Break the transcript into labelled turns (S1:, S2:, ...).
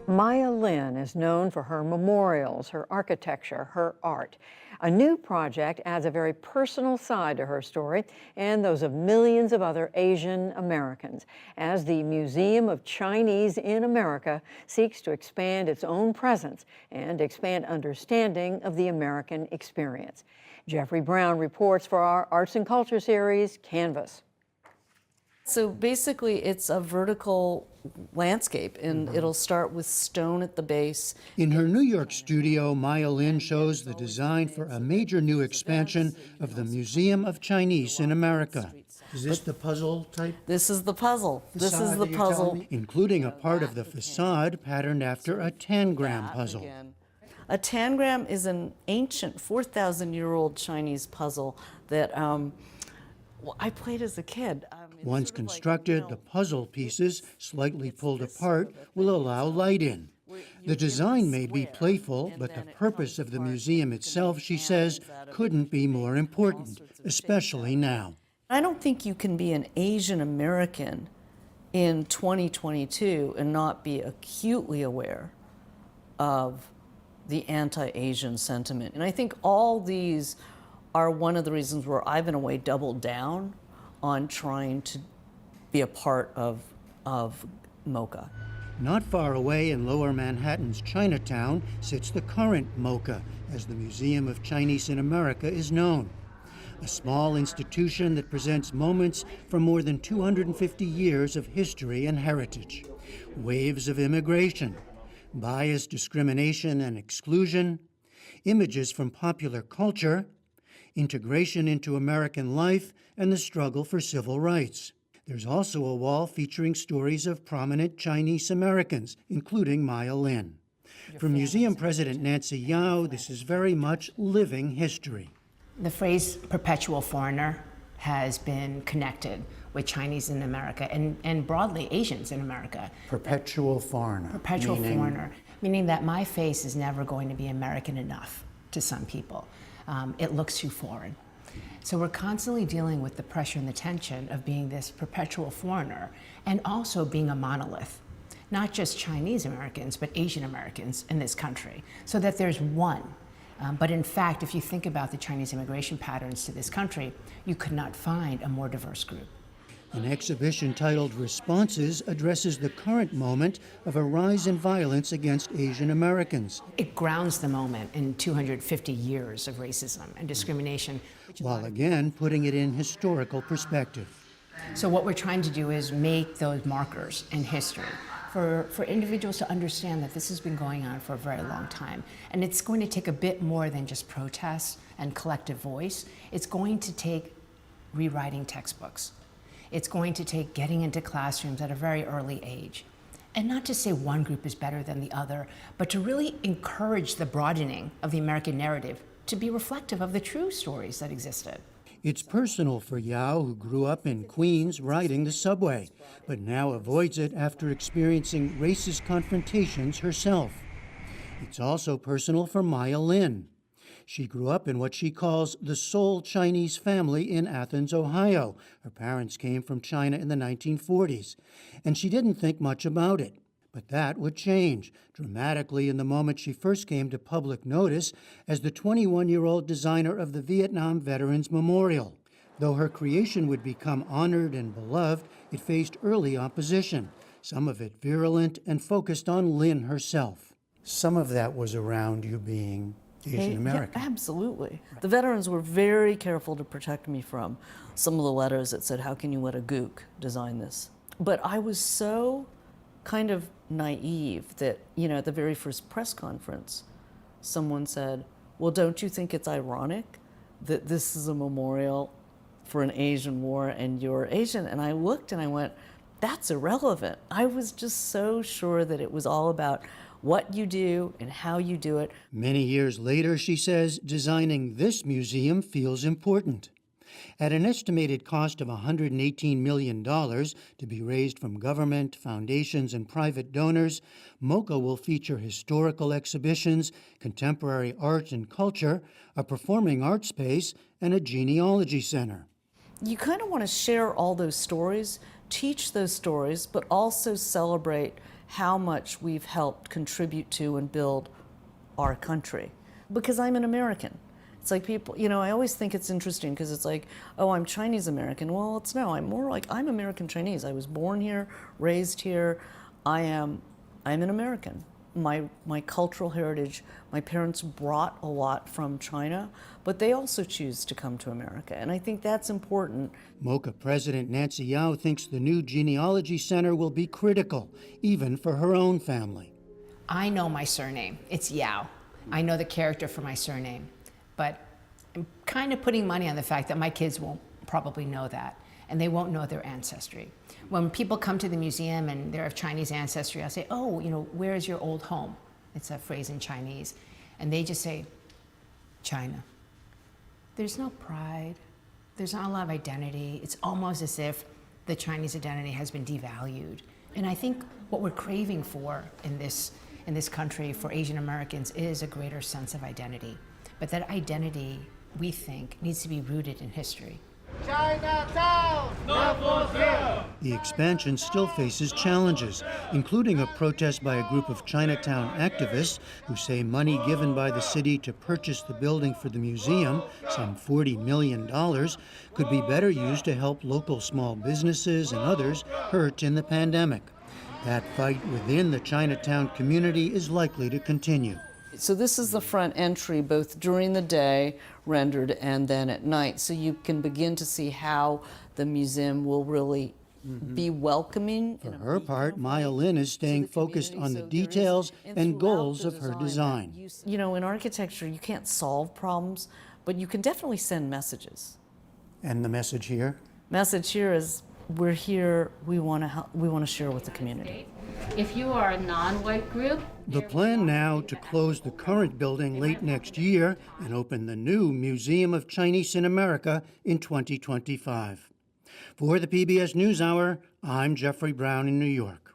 S1: Maya Lin is known for her memorials, her architecture, her art. A new project adds a very personal side to her story and those of millions of other Asian Americans as the Museum of Chinese in America seeks to expand its own presence and expand understanding of the American experience. Jeffrey Brown reports for our Arts and Culture series, Canvas.
S2: So basically, it's a vertical landscape, and it'll start with stone at the base.
S3: In her New York studio, Maya Lin shows the design for a major new expansion of the Museum of Chinese in America. Is this the puzzle type?
S2: This is the puzzle. This is
S3: facade
S2: the
S3: that you're telling
S2: puzzle.
S3: me? Including a part of the facade patterned after a tangram puzzle.
S2: A tangram is an ancient 4,000-year-old Chinese puzzle that I played as a kid.
S3: Once constructed, the puzzle pieces, slightly pulled apart, will allow light in. The design may be playful, but the purpose of the museum itself, she says, couldn't be more important, especially now.
S2: I don't think you can be an Asian American in 2022 and not be acutely aware of the anti-Asian sentiment. And I think all these are one of the reasons where I've, in a way, doubled down on trying to be a part of MoCA.
S3: Not far away in Lower Manhattan's Chinatown sits the current MoCA, as the Museum of Chinese in America is known. A small institution that presents moments from more than 250 years of history and heritage. Waves of immigration, bias, discrimination, and exclusion, images from popular culture, integration into American life, and the struggle for civil rights. There's also a wall featuring stories of prominent Chinese Americans, including Maya Lin. For museum president Nancy Yao, this is very much living history.
S4: The phrase perpetual foreigner has been connected with Chinese in America and broadly Asians in America.
S3: Perpetual foreigner.
S4: Perpetual foreigner, meaning that my face is never going to be American enough to some people. It looks too foreign. So we're constantly dealing with the pressure and the tension of being this perpetual foreigner and also being a monolith, not just Chinese Americans, but Asian Americans in this country, so that there's one. But in fact, if you think about the Chinese immigration patterns to this country, you could not find a more diverse group.
S3: An exhibition titled Responses addresses the current moment of a rise in violence against Asian Americans.
S4: It grounds the moment in 250 years of racism and discrimination.
S3: While again putting it in historical perspective.
S4: So what we're trying to do is make those markers in history for individuals to understand that this has been going on for a very long time. And it's going to take a bit more than just protests and collective voice. It's going to take rewriting textbooks. It's going to take getting into classrooms at a very early age. And not to say one group is better than the other, but to really encourage the broadening of the American narrative to be reflective of the true stories that existed.
S3: It's personal for Yao, who grew up in Queens riding the subway, but now avoids it after experiencing racist confrontations herself. It's also personal for Maya Lin. She grew up in what she calls the Seoul Chinese family in Athens, Ohio. Her parents came from China in the 1940s, and she didn't think much about it. But that would change dramatically in the moment she first came to public notice as the 21-year-old designer of the Vietnam Veterans Memorial. Though her creation would become honored and beloved, it faced early opposition, some of it virulent and focused on Lin herself. Some of that was around you being Asian American.
S2: Yeah, absolutely. The veterans were very careful to protect me from some of the letters that said, "How can you let a gook design this?" But I was so kind of naive that, at the very first press conference, someone said, "Well, don't you think it's ironic that this is a memorial for an Asian war and you're Asian?" And I looked and I went, that's irrelevant. I was just so sure that it was all about what you do and how you do it.
S3: Many years later, she says, designing this museum feels important. At an estimated cost of $118 million to be raised from government, foundations, and private donors, MoCA will feature historical exhibitions, contemporary art and culture, a performing arts space, and a genealogy center.
S2: You kind of want to share all those stories, teach those stories, but also celebrate how much we've helped contribute to and build our country. Because I'm an American. It's like people, I always think it's interesting because it's like, oh, I'm Chinese American. Well, I'm more like I'm American Chinese. I was born here, raised here. I'm an American. My cultural heritage, my parents brought a lot from China, but they also choose to come to America. And I think that's important.
S3: MoCA President Nancy Yao thinks the new genealogy center will be critical, even for her own family.
S4: I know my surname. It's Yao. I know the character for my surname. But I'm kind of putting money on the fact that my kids won't probably know that, and they won't know their ancestry. When people come to the museum and they're of Chinese ancestry, I'll say, oh, where is your old home? It's a phrase in Chinese. And they just say, China. There's no pride. There's not a lot of identity. It's almost as if the Chinese identity has been devalued. And I think what we're craving for in this country for Asian Americans is a greater sense of identity. But that identity, we think, needs to be rooted in history.
S5: Chinatown! No for sale!
S3: The expansion still faces challenges, including a protest by a group of Chinatown activists who say money given by the city to purchase the building for the museum, some $40 million, could be better used to help local small businesses and others hurt in the pandemic. That fight within the Chinatown community is likely to continue.
S2: So this is the front entry, both during the day, rendered, and then at night. So you can begin to see how the museum will really be welcoming.
S3: For her part, Maya Lin is staying focused on the details and goals of her design.
S2: In architecture, you can't solve problems, but you can definitely send messages.
S3: And the message here?
S2: Message here is, we're here, we want to help, we want to share with the community.
S6: If you are a non-white group,
S3: The plan now to close the current building late next year and open the new Museum of Chinese in America in 2025. For the PBS NewsHour, I'm Jeffrey Brown in New York.